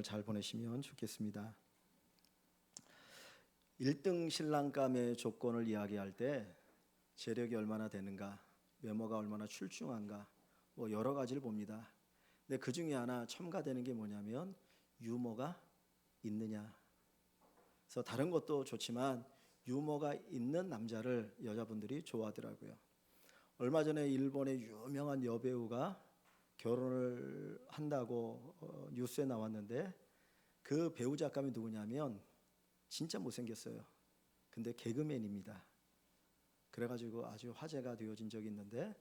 잘 보내시면 좋겠습니다. 1등 신랑감의 조건을 이야기할 때 재력이 얼마나 되는가, 외모가 얼마나 출중한가, 여러 가지를 봅니다. 근데 그 중에 하나 첨가되는 게 뭐냐면 유머가 있느냐. 그래서 다른 것도 좋지만 유머가 있는 남자를 여자분들이 좋아하더라고요. 얼마 전에 일본의 유명한 여배우가 결혼을 한다고 뉴스에 나왔는데 그 배우 작감이 누구냐면 진짜 못생겼어요. 근데 개그맨입니다. 그래가지고 아주 화제가 되어진 적이 있는데,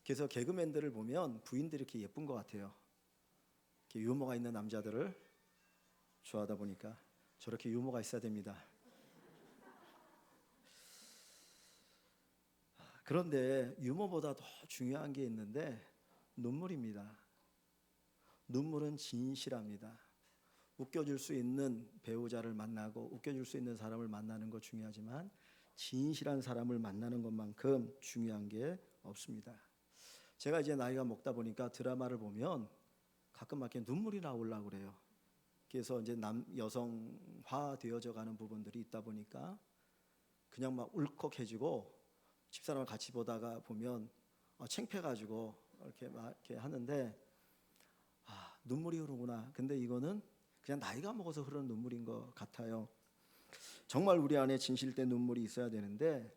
그래서 개그맨들을 보면 부인들이 이렇게 예쁜 것 같아요. 이렇게 유머가 있는 남자들을 좋아하다 보니까 저렇게 유머가 있어야 됩니다. 그런데 유머보다 더 중요한 게 있는데 눈물입니다. 눈물은 진실합니다. 웃겨줄 수 있는 배우자를 만나고 웃겨줄 수 있는 사람을 만나는 거 중요하지만 진실한 사람을 만나는 것만큼 중요한 게 없습니다. 제가 이제 나이가 먹다 보니까 드라마를 보면 가끔 막 이렇게 눈물이 나오려고 그래요. 그래서 이제 여성화 되어져 가는 부분들이 있다 보니까 그냥 막 울컥해지고 집사람을 같이 보다가 보면 창피해가지고 이렇게 막 이렇게 하는데 눈물이 흐르구나. 근데 이거는 그냥 나이가 먹어서 흐르는 눈물인 것 같아요. 정말 우리 안에 진실된 눈물이 있어야 되는데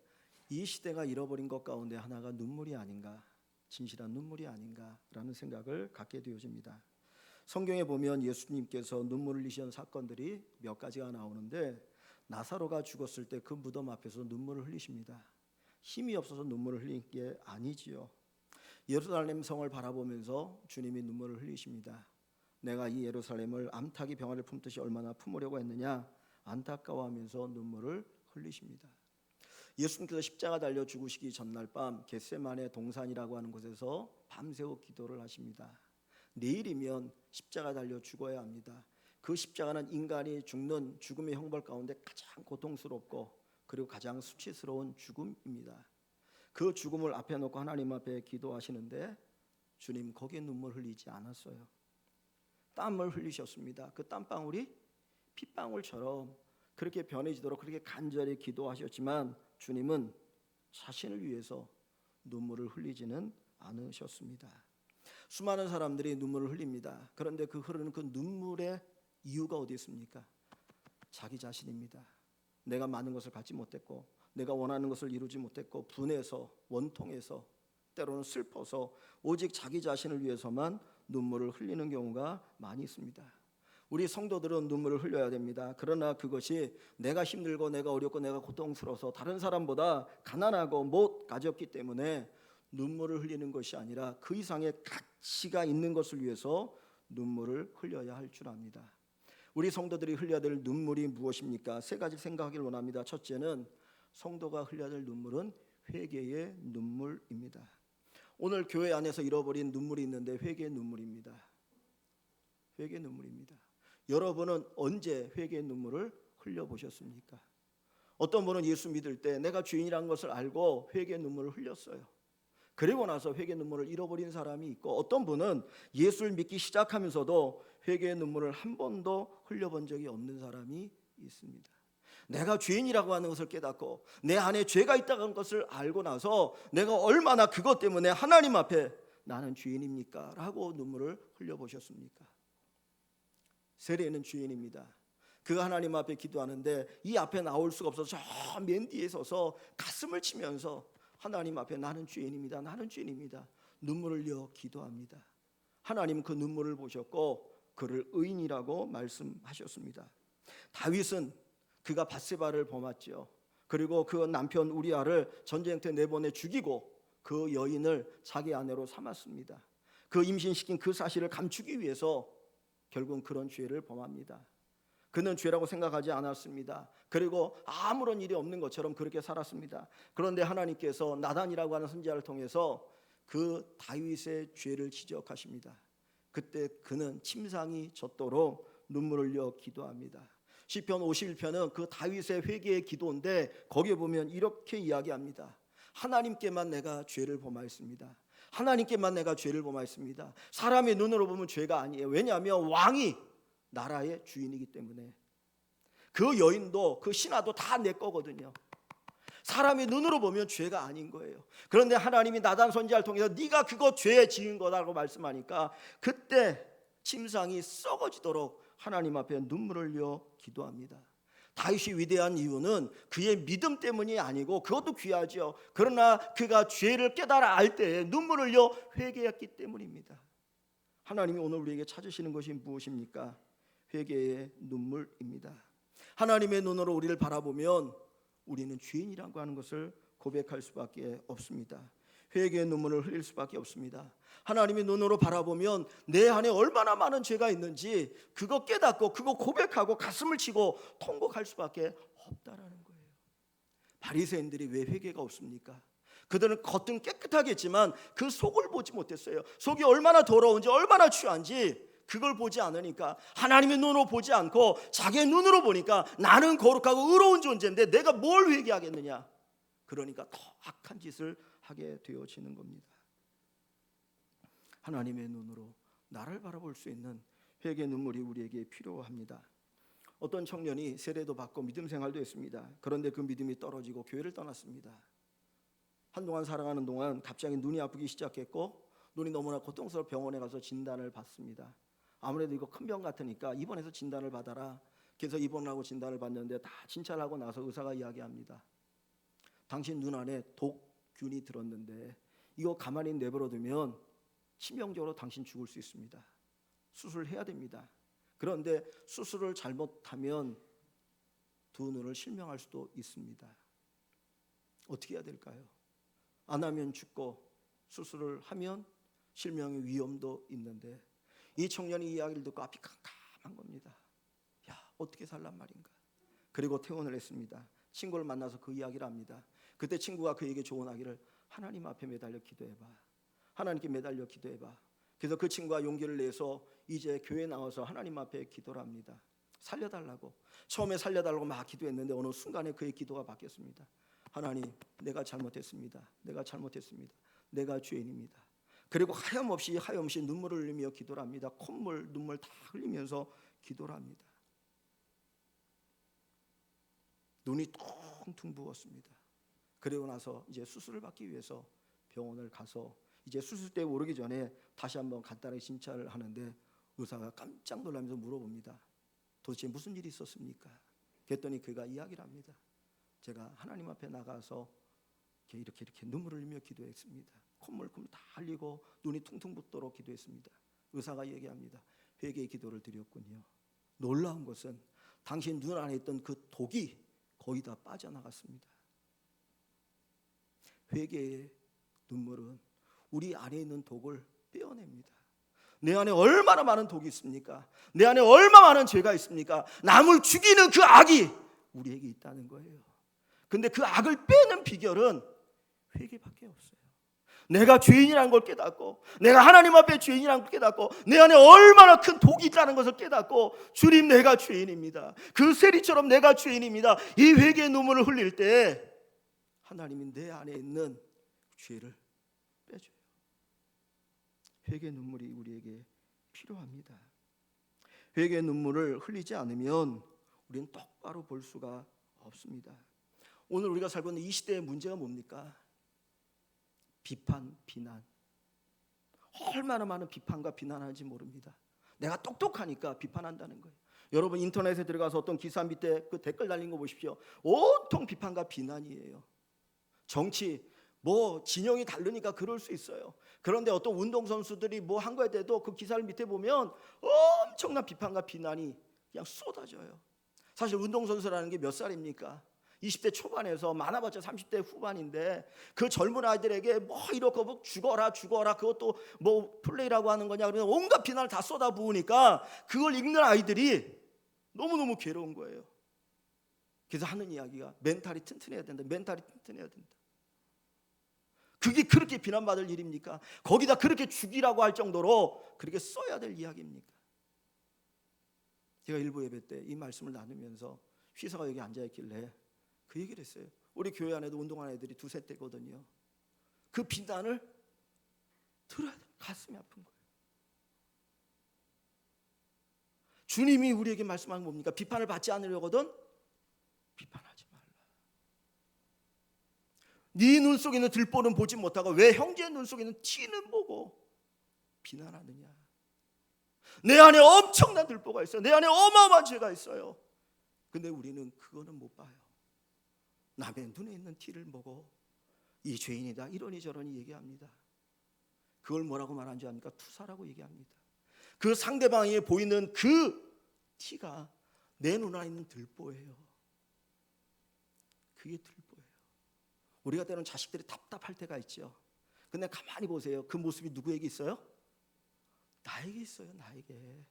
이 시대가 잃어버린 것 가운데 하나가 눈물이 아닌가, 진실한 눈물이 아닌가라는 생각을 갖게 되어집니다. 성경에 보면 예수님께서 눈물을 흘리신 사건들이 몇 가지가 나오는데 나사로가 죽었을 때 그 무덤 앞에서 눈물을 흘리십니다. 힘이 없어서 눈물을 흘린 게 아니지요. 예루살렘 성을 바라보면서 주님이 눈물을 흘리십니다. 내가 이 예루살렘을 암탉이 병아리를 품듯이 얼마나 품으려고 했느냐, 안타까워하면서 눈물을 흘리십니다. 예수님께서 십자가 달려 죽으시기 전날 밤 겟세마네 동산이라고 하는 곳에서 밤새워 기도를 하십니다. 내일이면 십자가 달려 죽어야 합니다. 그 십자가는 인간이 죽는 죽음의 형벌 가운데 가장 고통스럽고 그리고 가장 수치스러운 죽음입니다. 그 죽음을 앞에 놓고 하나님 앞에 기도하시는데 주님 거기에 눈물 흘리지 않았어요. 땀을 흘리셨습니다. 그 땀방울이 핏방울처럼 그렇게 변해지도록 그렇게 간절히 기도하셨지만 주님은 자신을 위해서 눈물을 흘리지는 않으셨습니다. 수많은 사람들이 눈물을 흘립니다. 그런데 그 흐르는 그 눈물의 이유가 어디 있습니까? 자기 자신입니다. 내가 많은 것을 갖지 못했고 내가 원하는 것을 이루지 못했고 분해서 원통해서 때로는 슬퍼서 오직 자기 자신을 위해서만 눈물을 흘리는 경우가 많이 있습니다. 우리 성도들은 눈물을 흘려야 됩니다. 그러나 그것이 내가 힘들고 내가 어렵고 내가 고통스러워서 다른 사람보다 가난하고 못 가졌기 때문에 눈물을 흘리는 것이 아니라 그 이상의 가치가 있는 것을 위해서 눈물을 흘려야 할 줄 압니다. 우리 성도들이 흘려야 될 눈물이 무엇입니까? 세 가지 생각하기를 원합니다. 첫째는 성도가 흘려야 될 눈물은 회개의 눈물입니다. 오늘 교회 안에서 잃어버린 눈물이 있는데 회개의 눈물입니다. 회개의 눈물입니다. 여러분은 언제 회개의 눈물을 흘려보셨습니까? 어떤 분은 예수 믿을 때 내가 죄인이라는 것을 알고 회개의 눈물을 흘렸어요. 그리고 나서 회개의 눈물을 잃어버린 사람이 있고 어떤 분은 예수를 믿기 시작하면서도 회개의 눈물을 한 번도 흘려본 적이 없는 사람이 있습니다. 내가 죄인이라고 하는 것을 깨닫고 내 안에 죄가 있다는 것을 알고 나서 내가 얼마나 그것 때문에 하나님 앞에 나는 죄인입니까? 라고 눈물을 흘려보셨습니까? 세례는 죄인입니다. 그 하나님 앞에 기도하는데 이 앞에 나올 수가 없어서 저 맨 뒤에 서서 가슴을 치면서 하나님 앞에 나는 죄인입니다. 나는 죄인입니다. 눈물을 흘려 기도합니다. 하나님은 그 눈물을 보셨고 그를 의인이라고 말씀하셨습니다. 다윗은 그가 밧세바를 범했죠. 그리고 그 남편 우리아를 전쟁터에 내보내 죽이고 그 여인을 자기 아내로 삼았습니다. 그 임신시킨 그 사실을 감추기 위해서 결국은 그런 죄를 범합니다. 그는 죄라고 생각하지 않았습니다. 그리고 아무런 일이 없는 것처럼 그렇게 살았습니다. 그런데 하나님께서 나단이라고 하는 선지자를 통해서 그 다윗의 죄를 지적하십니다. 그때 그는 침상이 젖도록 눈물을 흘려 기도합니다. 시편 51편은 그 다윗의 회개의 기도인데 거기에 보면 이렇게 이야기합니다. 하나님께만 내가 죄를 범하였습니다. 하나님께만 내가 죄를 범하였습니다. 사람의 눈으로 보면 죄가 아니에요. 왜냐하면 왕이 나라의 주인이기 때문에 그 여인도 그 신하도 다 내 거거든요. 사람의 눈으로 보면 죄가 아닌 거예요. 그런데 하나님이 나단 선지자를 통해서 네가 그거 죄 지은 거다라고 말씀하니까 그때 침상이 썩어지도록 하나님 앞에 눈물을 흘려 기도합니다. 다윗이 위대한 이유는 그의 믿음 때문이 아니고, 그것도 귀하죠. 그러나 그가 죄를 깨달아 알 때에 눈물을 흘려 회개했기 때문입니다. 하나님이 오늘 우리에게 찾으시는 것이 무엇입니까? 회개의 눈물입니다. 하나님의 눈으로 우리를 바라보면 우리는 죄인이라고 하는 것을 고백할 수밖에 없습니다. 회개의 눈물을 흘릴 수밖에 없습니다. 하나님의 눈으로 바라보면 내 안에 얼마나 많은 죄가 있는지 그거 깨닫고 그거 고백하고 가슴을 치고 통곡할 수밖에 없다라는 거예요. 바리새인들이 왜 회개가 없습니까? 그들은 겉은 깨끗하겠지만 그 속을 보지 못했어요. 속이 얼마나 더러운지 얼마나 취한지 그걸 보지 않으니까, 하나님의 눈으로 보지 않고 자기의 눈으로 보니까 나는 거룩하고 의로운 존재인데 내가 뭘 회개하겠느냐. 그러니까 더 악한 짓을 하게 되어지는 겁니다. 하나님의 눈으로 나를 바라볼 수 있는 회개의 눈물이 우리에게 필요합니다. 어떤 청년이 세례도 받고 믿음 생활도 했습니다. 그런데 그 믿음이 떨어지고 교회를 떠났습니다. 한동안 살아가는 동안 갑자기 눈이 아프기 시작했고 눈이 너무나 고통스러워 병원에 가서 진단을 받습니다. 아무래도 이거 큰 병 같으니까 입원해서 진단을 받아라. 그래서 입원하고 진단을 받는데 다 진찰을 하고 나서 의사가 이야기합니다. 당신 눈 안에 독균이 들었는데 이거 가만히 내버려두면 치명적으로 당신 죽을 수 있습니다. 수술해야 됩니다. 그런데 수술을 잘못하면 두 눈을 실명할 수도 있습니다. 어떻게 해야 될까요? 안 하면 죽고 수술을 하면 실명의 위험도 있는데 이 청년이 이야기를 듣고 앞이 캄캄한 겁니다. 야, 어떻게 살란 말인가. 그리고 퇴원을 했습니다. 친구를 만나서 그 이야기를 합니다. 그때 친구가 그에게 조언하기를 하나님 앞에 매달려 기도해봐. 하나님께 매달려 기도해봐. 그래서 그 친구가 용기를 내서 이제 교회 나와서 하나님 앞에 기도를 합니다. 살려달라고. 처음에 살려달라고 막 기도했는데 어느 순간에 그의 기도가 바뀌었습니다. 하나님, 내가 잘못했습니다. 내가 잘못했습니다. 내가 죄인입니다. 그리고 하염없이 눈물을 흘리며 기도를 합니다. 콧물, 눈물 다 흘리면서 기도를 합니다. 눈이 퉁퉁 부었습니다. 그리고 나서 이제 수술을 받기 위해서 병원을 가서 이제 수술대에 오르기 전에 다시 한번 간단하게 진찰을 하는데 의사가 깜짝 놀라면서 물어봅니다. 도대체 무슨 일이 있었습니까? 그랬더니 그가 이야기를 합니다. 제가 하나님 앞에 나가서 이렇게 눈물을 흘리며 기도했습니다. 콧물 다 흘리고 눈이 퉁퉁 붓도록 기도했습니다. 의사가 얘기합니다. 회개의 기도를 드렸군요. 놀라운 것은 당신 눈 안에 있던 그 독이 거의 다 빠져나갔습니다. 회개의 눈물은 우리 안에 있는 독을 빼어냅니다. 내 안에 얼마나 많은 독이 있습니까? 내 안에 얼마나 많은 죄가 있습니까? 남을 죽이는 그 악이 우리에게 있다는 거예요. 근데 그 악을 빼는 비결은 회개밖에 없어요. 내가 죄인이라는 걸 깨닫고, 내가 하나님 앞에 죄인이라는 걸 깨닫고, 내 안에 얼마나 큰 독이 있다는 것을 깨닫고, 주님, 내가 죄인입니다. 그 세리처럼 내가 죄인입니다. 이 회개의 눈물을 흘릴 때 하나님이 내 안에 있는 죄를 빼줘요. 회개의 눈물이 우리에게 필요합니다. 회개의 눈물을 흘리지 않으면 우리는 똑바로 볼 수가 없습니다. 오늘 우리가 살고 있는 이 시대의 문제가 뭡니까? 비판, 비난. 얼마나 많은 비판과 비난하는지 모릅니다. 내가 똑똑하니까 비판한다는 거예요. 여러분 인터넷에 들어가서 어떤 기사 밑에 그 댓글 달린 거 보십시오. 온통 비판과 비난이에요. 정치, 진영이 다르니까 그럴 수 있어요. 그런데 어떤 운동선수들이 한 거에 대해도 그 기사를 밑에 보면 엄청난 비판과 비난이 그냥 쏟아져요. 사실 운동선수라는 게 몇 살입니까? 20대 초반에서 많아봤자 30대 후반인데 그 젊은 아이들에게 이렇게 죽어라 그것도 플레이라고 하는 거냐 그러면 온갖 비난을 다 쏟아부으니까 그걸 읽는 아이들이 너무너무 괴로운 거예요. 그래서 하는 이야기가 멘탈이 튼튼해야 된다. 그게 그렇게 비난받을 일입니까? 거기다 그렇게 죽이라고 할 정도로 그렇게 써야 될 이야기입니까? 제가 일부 예배 때 이 말씀을 나누면서 휘사가 여기 앉아있길래 그 얘기를 했어요. 우리 교회 안에도 운동하는 애들이 두세 대거든요. 그 비난을 들어야 돼. 가슴이 아픈 거예요. 주님이 우리에게 말씀하는 뭡니까? 비판을 받지 않으려거든 비판하지 말라. 네 눈 속에 있는 들보는 보지 못하고 왜 형제의 눈 속에 있는 티는 보고 비난하느냐? 내 안에 엄청난 들보가 있어요. 내 안에 어마어마한 죄가 있어요. 근데 우리는 그거는 못 봐요. 남의 눈에 있는 티를 보고 이 죄인이다 이러니 저러니 얘기합니다. 그걸 뭐라고 말하는 줄 압니까? 투사라고 얘기합니다. 그 상대방이 보이는 그 티가 내 눈 안에 있는 들보예요. 그게 들보예요. 우리가 때로는 자식들이 답답할 때가 있죠. 근데 가만히 보세요. 그 모습이 누구에게 있어요? 나에게 있어요. 나에게.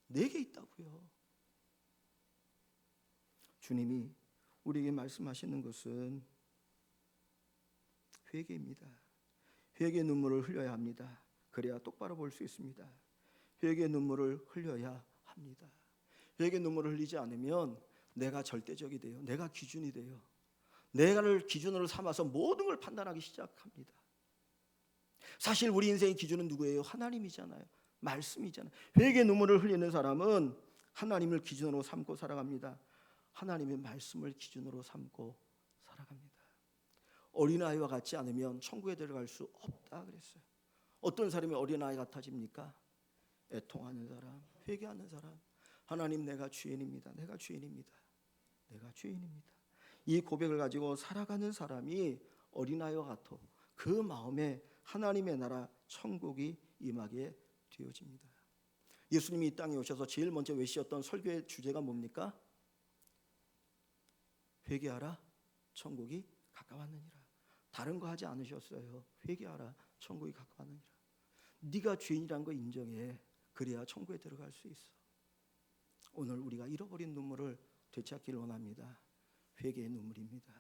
내게 있다고요. 주님이 우리에게 말씀하시는 것은 회개입니다. 회개의 눈물을 흘려야 합니다. 그래야 똑바로 볼 수 있습니다. 회개의 눈물을 흘려야 합니다. 회개의 눈물을 흘리지 않으면 내가 절대적이 돼요. 내가 기준이 돼요. 내가를 기준으로 삼아서 모든 걸 판단하기 시작합니다. 사실 우리 인생의 기준은 누구예요? 하나님이잖아요. 말씀이잖아요. 회개의 눈물을 흘리는 사람은 하나님을 기준으로 삼고 살아갑니다. 하나님의 말씀을 기준으로 삼고 살아갑니다. 어린아이와 같지 않으면 천국에 들어갈 수 없다 그랬어요. 어떤 사람이 어린아이 같아집니까? 애통하는 사람, 회개하는 사람. 하나님, 내가 죄인입니다. 내가 죄인입니다. 내가 죄인입니다. 이 고백을 가지고 살아가는 사람이 어린아이와 같아 그 마음에 하나님의 나라 천국이 임하게 되어집니다. 예수님이 이 땅에 오셔서 제일 먼저 외치셨던 설교의 주제가 뭡니까? 회개하라, 천국이 가까웠느니라. 다른 거 하지 않으셨어요. 회개하라, 천국이 가까웠느니라. 네가 죄인이란 거 인정해. 그래야 천국에 들어갈 수 있어. 오늘 우리가 잃어버린 눈물을 되찾기를 원합니다. 회개의 눈물입니다.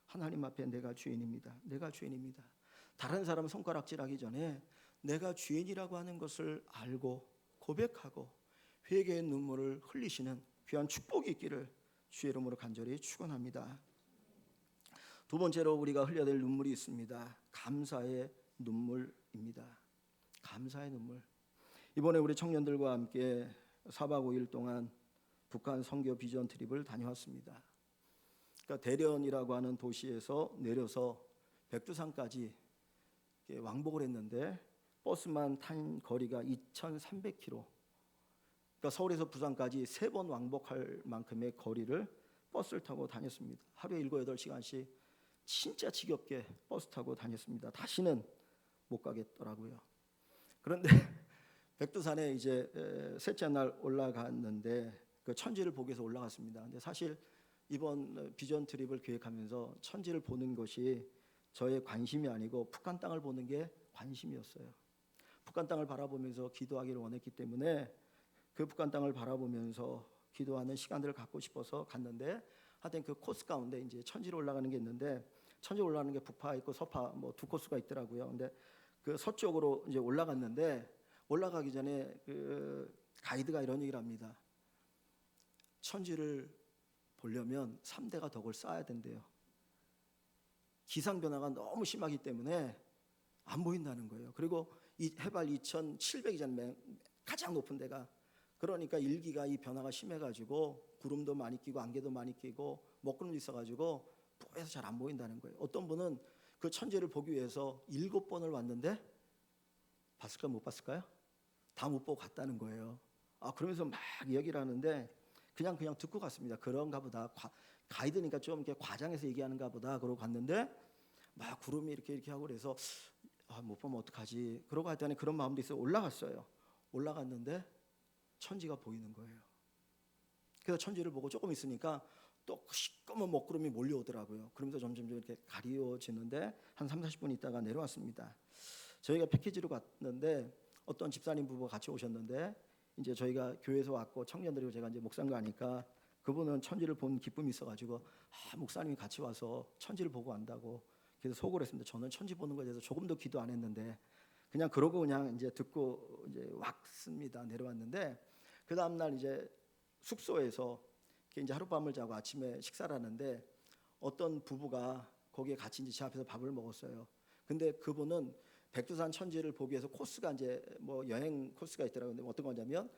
하나님 앞에 내가 죄인입니다. 내가 죄인입니다. 다른 사람 손가락질하기 전에 내가 죄인이라고 하는 것을 알고 고백하고 회개의 눈물을 흘리시는 귀한 축복이 있기를 주의 이름으로 간절히 축원합니다. 두 번째로 우리가 흘려야 될 눈물이 있습니다. 감사의 눈물입니다. 감사의 눈물. 이번에 우리 청년들과 함께 4박 5일 동안 북한 선교 비전 트립을 다녀왔습니다. 그러니까 대련이라고 하는 도시에서 내려서 백두산까지 왕복을 했는데 버스만 탄 거리가 2,300km. 그러니까 서울에서 부산까지 3번 왕복할 만큼의 거리를 버스를 타고 다녔습니다. 하루에 7, 8시간씩 진짜 지겹게 버스 타고 다녔습니다. 다시는 못 가겠더라고요. 그런데 백두산에 이제 셋째 날 올라갔는데 그 천지를 보기 위해서 올라갔습니다. 근데 사실 이번 비전 트립을 계획하면서 천지를 보는 것이 저의 관심이 아니고 북한 땅을 보는 게 관심이었어요. 북한 땅을 바라보면서 기도하기를 원했기 때문에 그 북한 땅을 바라보면서 기도하는 시간들을 갖고 싶어서 갔는데 하여튼 그 코스 가운데 이제 천지로 올라가는 게 있는데 천지 올라가는 게 북파 있고 서파 뭐 두 코스가 있더라고요. 근데 그 서쪽으로 이제 올라갔는데 올라가기 전에 그 가이드가 이런 얘기를 합니다. 천지를 보려면 3대가 덕을 쌓아야 된대요. 기상 변화가 너무 심하기 때문에 안 보인다는 거예요. 그리고 이 해발 2,700이잖아요. 가장 높은 데가. 그러니까 일기가 이 변화가 심해가지고 구름도 많이 끼고 안개도 많이 끼고 먹구름도 있어가지고 뿌에서 잘 안 보인다는 거예요. 어떤 분은 그 천지를 보기 위해서 7번을 왔는데 봤을까 못 봤을까요? 다 못 보고 갔다는 거예요. 그러면서 막 이야기를 하는데 그냥 듣고 갔습니다. 그런가 보다. 가이드니까 좀 이렇게 과장해서 얘기하는가 보다. 그러고 갔는데 막 구름이 이렇게 하고 그래서 못 보면 어떡하지? 그러고 하여튼 그런 마음도 있어서 올라갔어요. 올라갔는데 천지가 보이는 거예요. 그래서 천지를 보고 조금 있으니까 또 시꺼먼 먹구름이 몰려오더라고요. 그러면서 점점 이렇게 가리워지는데 한 3, 40분 있다가 내려왔습니다. 저희가 패키지로 갔는데 어떤 집사님 부부가 같이 오셨는데 이제 저희가 교회에서 왔고 청년들이고 제가 이제 목사인가 하니까 그분은 천지를 본 기쁨이 있어가지고 목사님이 같이 와서 천지를 보고 간다고 그래서 소고를 했습니다. 저는 천지 보는 것에 대해서 조금도 기도 안 했는데 그냥 그러고 그냥 이제 듣고 이제 왔습니다. 내려왔는데 그 다음 날 이제 숙소에서 이제 하룻밤을 자고 아침에 식사를 하는데 어떤 부부가 거기에 같이 이제 제 앞에서 밥을 먹었어요. 근데 그분은 백두산 천지를 보기 위해서 코스가 이제 뭐 여행 코스가 있더라고요. 근데 어떤 거냐면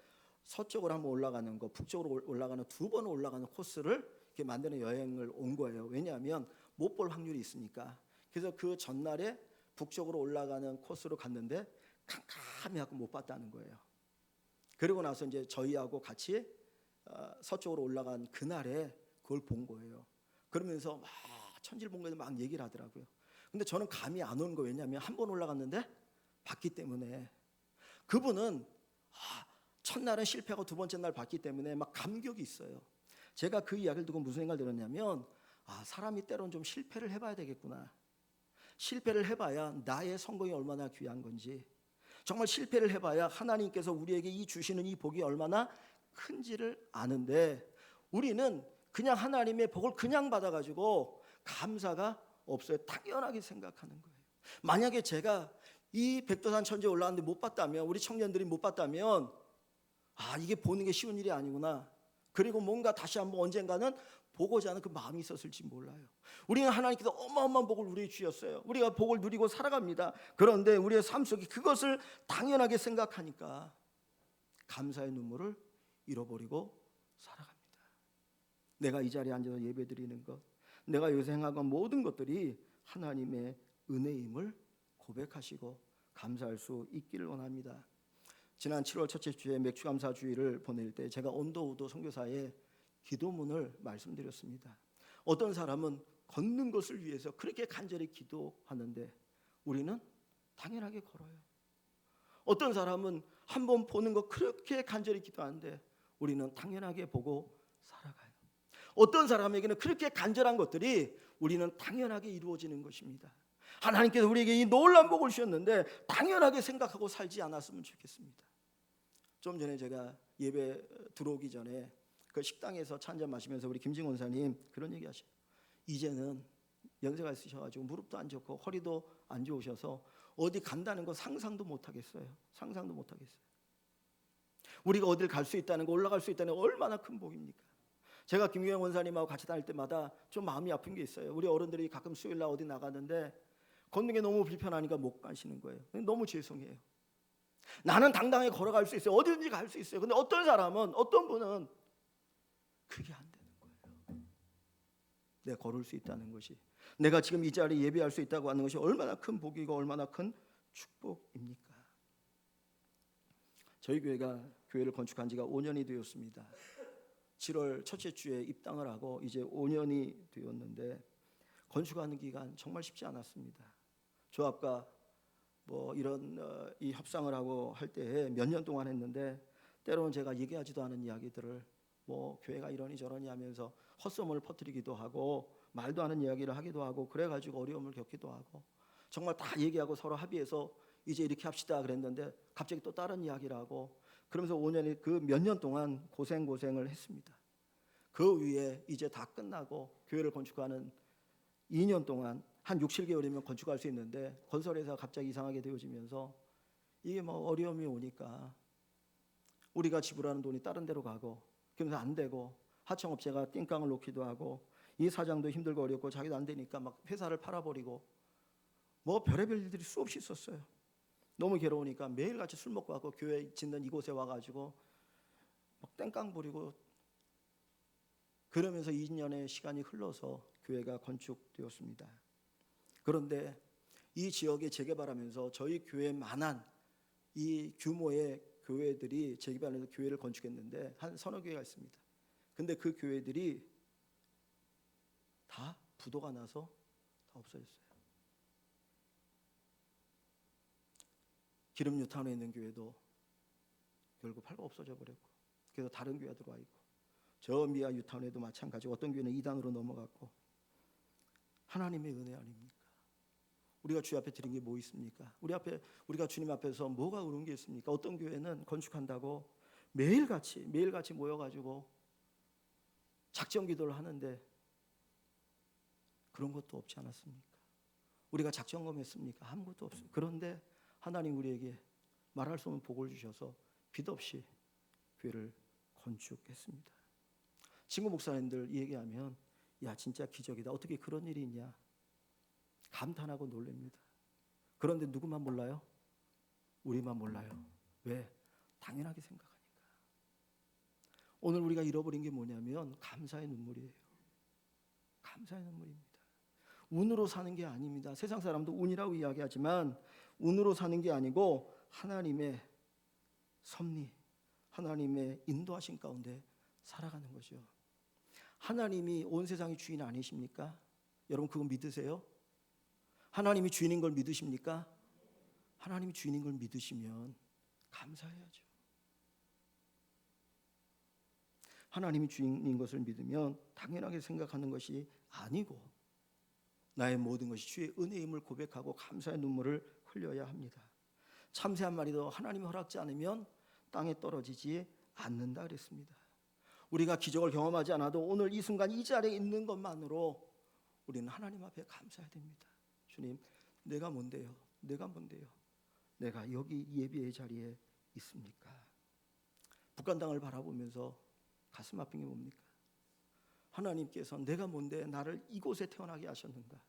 서쪽으로 한번 올라가는 거, 북쪽으로 올라가는 두 번 올라가는 코스를 이렇게 만드는 여행을 온 거예요. 왜냐하면 못 볼 확률이 있으니까. 그래서 그 전날에 북쪽으로 올라가는 코스로 갔는데 캄캄해갖고 못 봤다는 거예요. 그리고 나서 이제 저희하고 같이 서쪽으로 올라간 그날에 그걸 본 거예요. 그러면서 막 천지를 막 얘기를 하더라고요. 근데 저는 감이 안 오는 거예요. 왜냐하면 한 번 올라갔는데 봤기 때문에. 그분은 첫날은 실패하고 두 번째 날 봤기 때문에 막 감격이 있어요. 제가 그 이야기를 듣고 무슨 생각을 들었냐면 사람이 때로는 좀 실패를 해봐야 되겠구나. 실패를 해봐야 나의 성공이 얼마나 귀한 건지, 정말 실패를 해봐야 하나님께서 우리에게 이 주시는 이 복이 얼마나 큰지를 아는데, 우리는 그냥 하나님의 복을 그냥 받아가지고 감사가 없어요. 당연하게 생각하는 거예요. 만약에 제가 이 백두산 천지에 올라갔는데 못 봤다면, 우리 청년들이 못 봤다면 이게 보는 게 쉬운 일이 아니구나, 그리고 뭔가 다시 한번 언젠가는 보고자 하는 그 마음이 있었을지 몰라요. 우리는 하나님께서 어마어마한 복을 우리에게 주셨어요. 우리가 복을 누리고 살아갑니다. 그런데 우리의 삶 속에 그것을 당연하게 생각하니까 감사의 눈물을 잃어버리고 살아갑니다. 내가 이 자리에 앉아서 예배드리는 것, 내가 여기서 행하는 모든 것들이 하나님의 은혜임을 고백하시고 감사할 수 있기를 원합니다. 지난 7월 첫째 주에 맥주감사 주일을 보낼 때 제가 온도우도 선교사에 기도문을 말씀드렸습니다. 어떤 사람은 걷는 것을 위해서 그렇게 간절히 기도하는데 우리는 당연하게 걸어요. 어떤 사람은 한번 보는 거 그렇게 간절히 기도하는데 우리는 당연하게 보고 살아가요. 어떤 사람에게는 그렇게 간절한 것들이 우리는 당연하게 이루어지는 것입니다. 하나님께서 우리에게 이 놀라운 복을 주셨는데 당연하게 생각하고 살지 않았으면 좋겠습니다. 좀 전에 제가 예배 들어오기 전에 그 식당에서 차 한잔 마시면서 우리 김진곤 원사님 그런 얘기 하셔요. 이제는 연세가 있으셔가지고 무릎도 안 좋고 허리도 안 좋으셔서 어디 간다는 거 상상도 못 하겠어요. 상상도 못 하겠어요. 우리가 어딜 갈 수 있다는 거, 올라갈 수 있다는 거 얼마나 큰 복입니까? 제가 김규영 원사님하고 같이 다닐 때마다 좀 마음이 아픈 게 있어요. 우리 어른들이 가끔 수요일 날 어디 나가는데 걷는 게 너무 불편하니까 못 가시는 거예요. 너무 죄송해요. 나는 당당히 걸어갈 수 있어요. 어디든지 갈 수 있어요. 근데 어떤 사람은, 어떤 분은 그게 안 되는 거예요. 내가 걸을 수 있다는 것이, 내가 지금 이 자리에 예배할 수 있다고 하는 것이 얼마나 큰 복이고 얼마나 큰 축복입니까? 저희 교회가 교회를 건축한 지가 5년이 되었습니다. 7월 첫째 주에 입당을 하고 이제 5년이 되었는데 건축하는 기간 정말 쉽지 않았습니다. 조합과 뭐 이런 이 협상을 하고 할 때 몇 년 동안 했는데 때로는 제가 얘기하지도 않은 이야기들을 뭐 교회가 이러니 저러니 하면서 헛소문을 퍼뜨리기도 하고 말도 않은 이야기를 하기도 하고 그래가지고 어려움을 겪기도 하고 정말 다 얘기하고 서로 합의해서 이제 이렇게 합시다 그랬는데 갑자기 또 다른 이야기를 하고 그러면서 5년이 그 몇 년 동안 고생을 했습니다. 그 위에 이제 다 끝나고 교회를 건축하는 2년 동안 한 6, 7개월이면 건축할 수 있는데 건설회사가 갑자기 이상하게 되어지면서 이게 뭐 어려움이 오니까 우리가 지불하는 돈이 다른 데로 가고 그러면서 안 되고 하청업체가 띵깡을 놓기도 하고 이 사장도 힘들고 어렵고 자기도 안 되니까 막 회사를 팔아버리고 뭐 별의별 일들이 수없이 있었어요. 너무 괴로우니까 매일같이 술 먹고 와서 교회 짓는 이곳에 와가지고 막 땡깡 부리고 그러면서 2년의 시간이 흘러서 교회가 건축되었습니다. 그런데 이 지역에 재개발하면서 저희 교회만한 이 규모의 교회들이 재개발해서 교회를 건축했는데 한 서너 교회가 있습니다. 근데 그 교회들이 다 부도가 나서 다 없어졌어요. 기름 뉴타운에 있는 교회도 결국 팔고 없어져 버렸고 그래서 다른 교회가 들어와 있고 저 미아 뉴타운에도 마찬가지고 어떤 교회는 이단으로 넘어갔고 하나님의 은혜 아닙니까? 우리가 주 앞에 드린 게 뭐 있습니까? 우리가 주님 앞에서 뭐가 그런 게 있습니까? 어떤 교회는 건축한다고 매일같이 모여가지고 작정 기도를 하는데 그런 것도 없지 않았습니까? 우리가 작정검했습니까? 아무것도 없어요. 그런데 하나님 우리에게 말할 수 없는 복을 주셔서 빚 없이 교회를 건축했습니다. 친구 목사님들 얘기하면 야 진짜 기적이다. 어떻게 그런 일이 있냐. 감탄하고 놀랍니다. 그런데 누구만 몰라요? 우리만 몰라요. 왜? 당연하게 생각하니까. 오늘 우리가 잃어버린 게 뭐냐면 감사의 눈물이에요. 감사의 눈물입니다. 운으로 사는 게 아닙니다. 세상 사람도 운이라고 이야기하지만 운으로 사는 게 아니고 하나님의 섭리, 하나님의 인도하신 가운데 살아가는 거죠. 하나님이 온 세상의 주인 아니십니까? 여러분 그거 믿으세요? 하나님이 주인인 걸 믿으십니까? 하나님이 주인인 걸 믿으시면 감사해야죠. 하나님이 주인인 것을 믿으면 당연하게 생각하는 것이 아니고 나의 모든 것이 주의 은혜임을 고백하고 감사의 눈물을 흘려야 합니다. 참새 한 마리도 하나님이 허락지 않으면 땅에 떨어지지 않는다 그랬습니다. 우리가 기적을 경험하지 않아도 오늘 이 순간 이 자리에 있는 것만으로 우리는 하나님 앞에 감사해야 됩니다. 주님, 내가 뭔데요? 내가 뭔데요? 내가 여기 예배의 자리에 있습니까? 북한 땅을 바라보면서 가슴 아픈 게 뭡니까? 하나님께서 내가 뭔데 나를 이곳에 태어나게 하셨는가?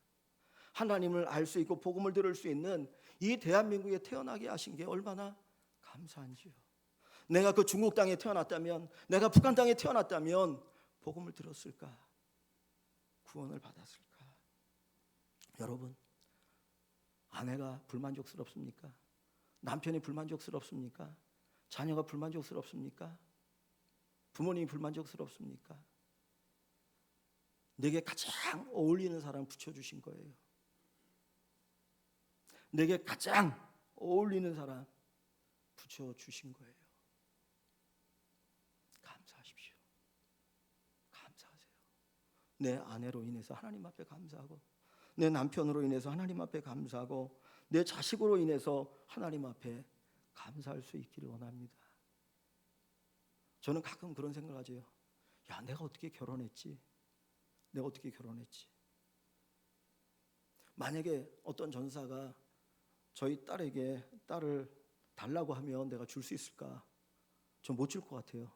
하나님을 알 수 있고 복음을 들을 수 있는 이 대한민국에 태어나게 하신 게 얼마나 감사한지요. 내가 그 중국 땅에 태어났다면, 내가 북한 땅에 태어났다면 복음을 들었을까? 구원을 받았을까? 여러분, 아내가 불만족스럽습니까? 남편이 불만족스럽습니까? 자녀가 불만족스럽습니까? 부모님이 불만족스럽습니까? 내게 가장 어울리는 사람 붙여주신 거예요. 내게 가장 어울리는 사람 붙여주신 거예요. 감사하십시오. 감사하세요. 내 아내로 인해서 하나님 앞에 감사하고, 내 남편으로 인해서 하나님 앞에 감사하고, 내 자식으로 인해서 하나님 앞에 감사할 수 있기를 원합니다. 저는 가끔 그런 생각을 하죠. 야, 내가 어떻게 결혼했지? 내가 어떻게 결혼했지? 만약에 어떤 전사가 저희 딸에게 딸을 달라고 하면 내가 줄 수 있을까? 전 못 줄 것 같아요.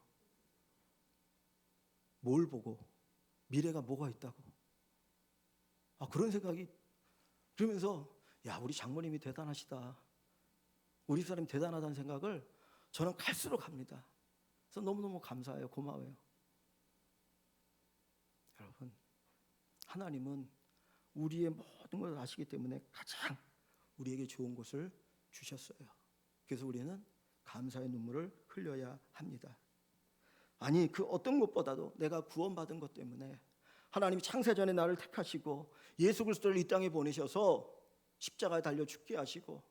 뭘 보고? 미래가 뭐가 있다고? 그런 생각이 그러면서 야, 우리 장모님이 대단하시다. 우리 사람이 대단하다는 생각을 저는 갈수록 합니다. 그래서 너무너무 감사해요. 고마워요. 여러분, 하나님은 우리의 모든 것을 아시기 때문에 가장 우리에게 좋은 것을 주셨어요. 그래서 우리는 감사의 눈물을 흘려야 합니다. 아니, 그 어떤 것보다도 내가 구원받은 것 때문에 하나님이 창세전에 나를 택하시고 예수 그리스도를 이 땅에 보내셔서 십자가에 달려 죽게 하시고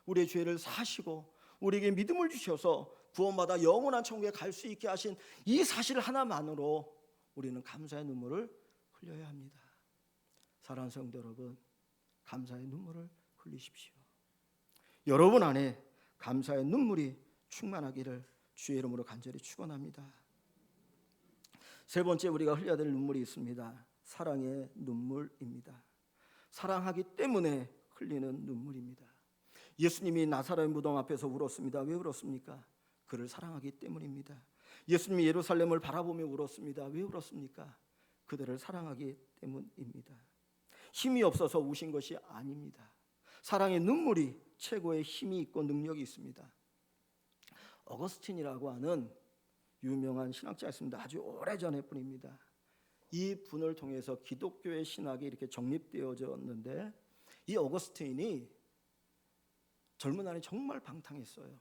우리의 죄를 사하시고 우리에게 믿음을 주셔서 구원받아 영원한 천국에 갈 수 있게 하신 이 사실 하나만으로 우리는 감사의 눈물을 흘려야 합니다. 사랑하는 성도 여러분, 감사의 눈물을 흘리십시오. 여러분 안에 감사의 눈물이 충만하기를 주의 이름으로 간절히 축원합니다. 세 번째 우리가 흘려야 될 눈물이 있습니다. 사랑의 눈물입니다. 사랑하기 때문에 흘리는 눈물입니다. 예수님이 나사렛 무덤 앞에서 울었습니다. 왜 울었습니까? 그를 사랑하기 때문입니다. 예수님이 예루살렘을 바라보며 울었습니다. 왜 울었습니까? 그들을 사랑하기 때문입니다. 힘이 없어서 우신 것이 아닙니다. 사랑의 눈물이 최고의 힘이 있고 능력이 있습니다. 어거스틴이라고 하는 유명한 신학자가 있습니다. 아주 오래전의 분입니다. 이 분을 통해서 기독교의 신학이 이렇게 정립되어졌는데 이 어거스틴이 젊은 날에 정말 방탕했어요.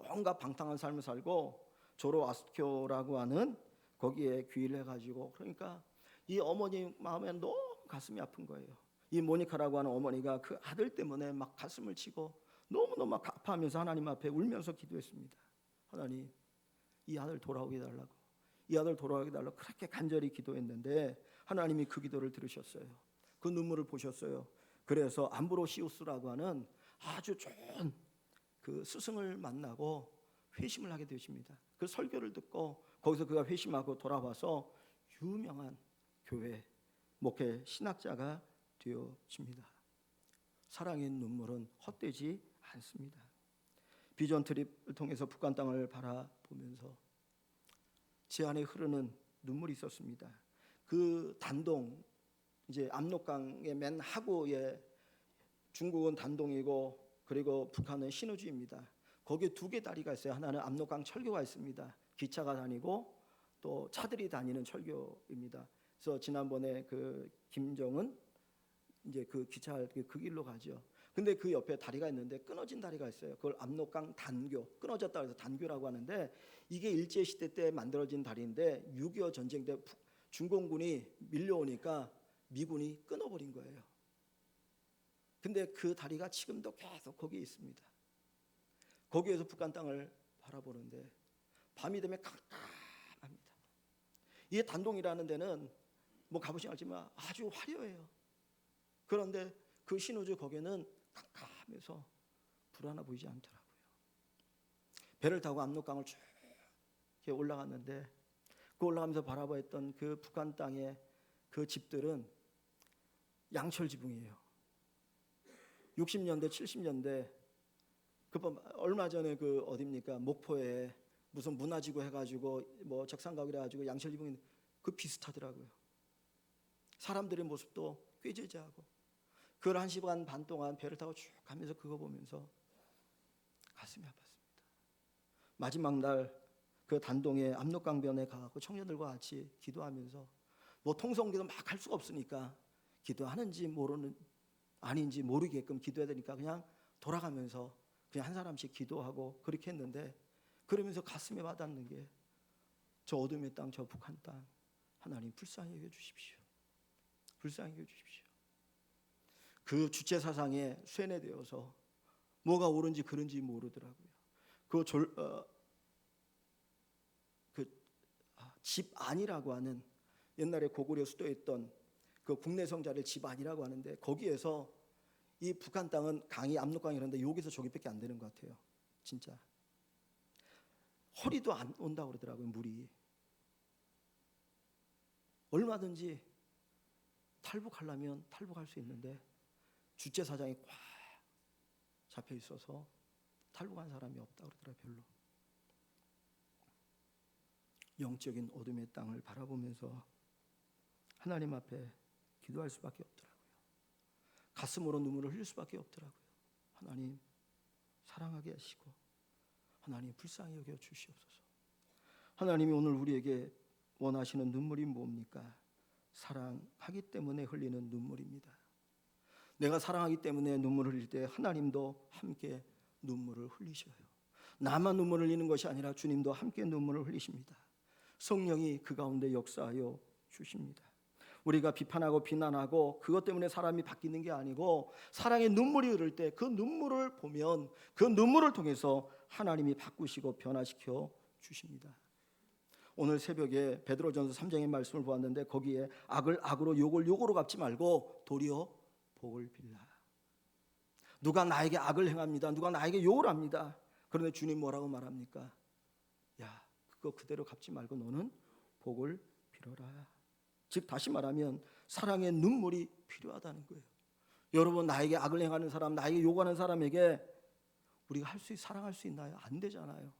온갖 방탕한 삶을 살고 조로아스토라고 하는 거기에 귀의를 해가지고 그러니까 이 어머니 마음에 너무 가슴이 아픈 거예요. 이 모니카라고 하는 어머니가 그 아들 때문에 막 가슴을 치고 너무너무 막 아파하면서 하나님 앞에 울면서 기도했습니다. 하나님, 이 아들 돌아오게 해달라고, 이 아들 돌아오게 해달라고 그렇게 간절히 기도했는데 하나님이 그 기도를 들으셨어요. 그 눈물을 보셨어요. 그래서 암브로시우스라고 하는 아주 좋은 그 스승을 만나고 회심을 하게 되십니다. 그 설교를 듣고 거기서 그가 회심하고 돌아와서 유명한 교회 목회 신학자가 되어집니다. 사랑의 눈물은 헛되지 않습니다. 비전 트립을 통해서 북한 땅을 바라보면서 제 안에 흐르는 눈물이 있었습니다. 그 단동 이제 압록강의 맨 하구에 중국은 단동이고 그리고 북한은 신우주입니다. 거기에 두 개 다리가 있어요. 하나는 압록강 철교가 있습니다. 기차가 다니고 또 차들이 다니는 철교입니다. 그래서 지난번에 그 김정은 이제 그 기차 그 길로 가죠. 근데 그 옆에 다리가 있는데 끊어진 다리가 있어요. 그걸 압록강 단교, 끊어졌다 해서 단교라고 하는데, 이게 일제 시대 때 만들어진 다리인데 6.25 전쟁 때 중공군이 밀려오니까 미군이 끊어버린 거예요. 근데 그 다리가 지금도 계속 거기에 있습니다. 거기에서 북한 땅을 바라보는데 밤이 되면 깜깜합니다. 이 단동이라는 데는 뭐 가보시면 알지만 아주 화려해요. 그런데 그 신우주 거기는 깜깜해서 불하나 보이지 않더라고요. 배를 타고 압록강을 쭉 이렇게 올라갔는데, 그 올라가면서 바라보았던 그 북한 땅의 그 집들은 양철 지붕이에요. 60년대 70년대 그 얼마 전에 그 어딥니까 목포에 무슨 문화지구 해가지고 뭐 적산가옥이라 가지고 양철 지붕이 그 비슷하더라고요. 사람들의 모습도 꾀죄죄하고. 그걸 1시간 반 동안 배를 타고 쭉 가면서 그거 보면서 가슴이 아팠습니다. 마지막 날 그 단동에 압록강변에 가고 청년들과 같이 기도하면서 뭐 통성기도 막 할 수가 없으니까 기도하는지 모르는 아닌지 모르게끔 기도해야 되니까 그냥 돌아가면서 그냥 한 사람씩 기도하고 그렇게 했는데, 그러면서 가슴에 와닿는 게 저 어둠의 땅, 저 북한 땅 하나님 불쌍히 여겨 주십시오. 불쌍히 여겨 주십시오. 그 주체 사상에 쇠뇌되어서 뭐가 옳은지 그른지 모르더라고요. 집안이라고 하는 옛날에 고구려 수도에 있던 그 국내성자를 집안이라고 하는데, 거기에서 이 북한 땅은 강이 압록강이라는데 여기서 저기밖에 안 되는 것 같아요. 진짜 허리도 안 온다고 그러더라고요. 물이 얼마든지 탈북하려면 탈북할 수 있는데 주체 사장이 꽉 잡혀 있어서 탈북한 사람이 없다고 그러더라고요. 별로. 영적인 어둠의 땅을 바라보면서 하나님 앞에 기도할 수밖에 없더라고요. 가슴으로 눈물을 흘릴 수밖에 없더라고요. 하나님 사랑하게 하시고 하나님 불쌍히 여겨 주시옵소서. 하나님이 오늘 우리에게 원하시는 눈물이 뭡니까? 사랑하기 때문에 흘리는 눈물입니다. 내가 사랑하기 때문에 눈물을 흘릴 때 하나님도 함께 눈물을 흘리셔요. 나만 눈물을 흘리는 것이 아니라 주님도 함께 눈물을 흘리십니다. 성령이 그 가운데 역사하여 주십니다. 우리가 비판하고 비난하고 그것 때문에 사람이 바뀌는 게 아니고, 사랑의 눈물이 흐를 때 그 눈물을 보면 그 눈물을 통해서 하나님이 바꾸시고 변화시켜 주십니다. 오늘 새벽에 베드로전서 3장의 말씀을 보았는데, 거기에 악을 악으로 욕을 욕으로 갚지 말고 도리어 복을 빌라. 누가 나에게 악을 행합니다. 누가 나에게 욕을 합니다. 그런데 주님 뭐라고 말합니까? 야, 그거 그대로 갚지 말고 너는 복을 빌어라. 즉 다시 말하면 사랑의 눈물이 필요하다는 거예요. 여러분, 나에게 악을 행하는 사람, 나에게 욕하는 사람에게 우리가 사랑할 수 있나요? 안 되잖아요.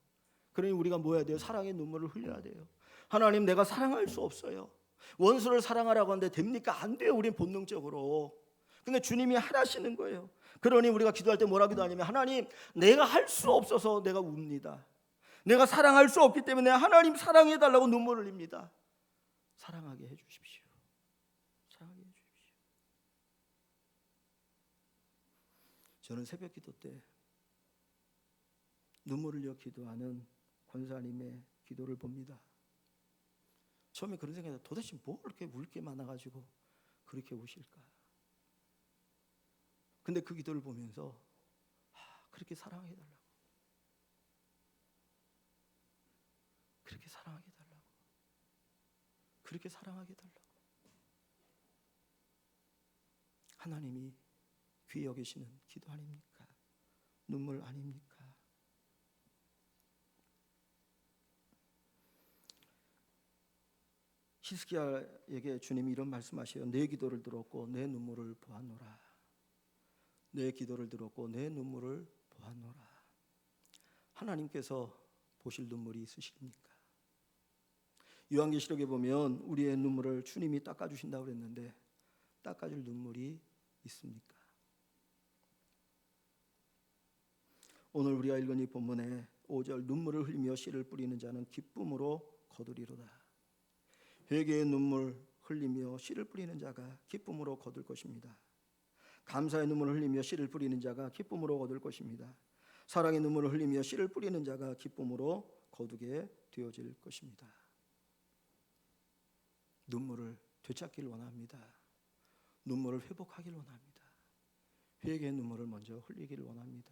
그러니 우리가 뭐 해야 돼요? 사랑의 눈물을 흘려야 돼요. 하나님, 내가 사랑할 수 없어요. 원수를 사랑하라고 하는데 됩니까? 안 돼요. 우리는 본능적으로. 근데 주님이 하라시는 거예요. 그러니 우리가 기도할 때 뭐라 기도하냐면, 하나님, 내가 할 수 없어서 내가 웁니다. 내가 사랑할 수 없기 때문에 하나님 사랑해 달라고 눈물을 흘립니다. 사랑하게 해 주십시오. 사랑하게 해 주십시오. 저는 새벽 기도 때 눈물을 흘려 기도하는 권사님의 기도를 봅니다. 처음에 그런 생각이 들어요. 도대체 뭐 이렇게 울 게 많아가지고 그렇게 우실까? 근데 그 기도를 보면서 그렇게 사랑해 달라고, 그렇게 사랑하게 달라고, 그렇게 사랑하게 달라고. 하나님이 귀히 여기시는 기도 아닙니까? 눈물 아닙니까? 히스기야에게 주님이 이런 말씀하셔요. 내 기도를 들었고 내 눈물을 보았노라. 내 기도를 들었고 내 눈물을 보았노라. 하나님께서 보실 눈물이 있으십니까? 요한계시록에 보면 우리의 눈물을 주님이 닦아주신다고 그랬는데 닦아줄 눈물이 있습니까? 오늘 우리가 읽은 이 본문에 5절, 눈물을 흘리며 씨를 뿌리는 자는 기쁨으로 거두리로다. 회개의 눈물 흘리며 씨를 뿌리는 자가 기쁨으로 거둘 것입니다. 감사의 눈물을 흘리며 씨를 뿌리는 자가 기쁨으로 거둘 것입니다. 사랑의 눈물을 흘리며 씨를 뿌리는 자가 기쁨으로 거두게 되어질 것입니다. 눈물을 되찾기를 원합니다. 눈물을 회복하기를 원합니다. 회개의 눈물을 먼저 흘리기를 원합니다.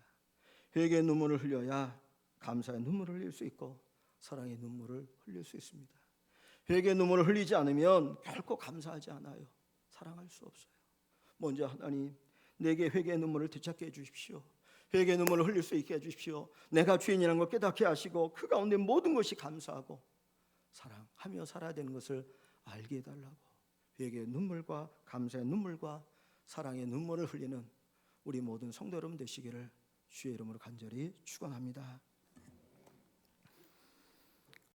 회개의 눈물을 흘려야 감사의 눈물을 흘릴 수 있고 사랑의 눈물을 흘릴 수 있습니다. 회개의 눈물을 흘리지 않으면 결코 감사하지 않아요. 사랑할 수 없어요. 먼저 하나님, 내게 회개의 눈물을 되찾게 해주십시오. 회개의 눈물을 흘릴 수 있게 해주십시오. 내가 죄인이라는 걸 깨닫게 하시고 그 가운데 모든 것이 감사하고 사랑하며 살아야 되는 것을 알게 해달라고, 회개의 눈물과 감사의 눈물과 사랑의 눈물을 흘리는 우리 모든 성도 여러분 되시기를 주의 이름으로 간절히 축원합니다.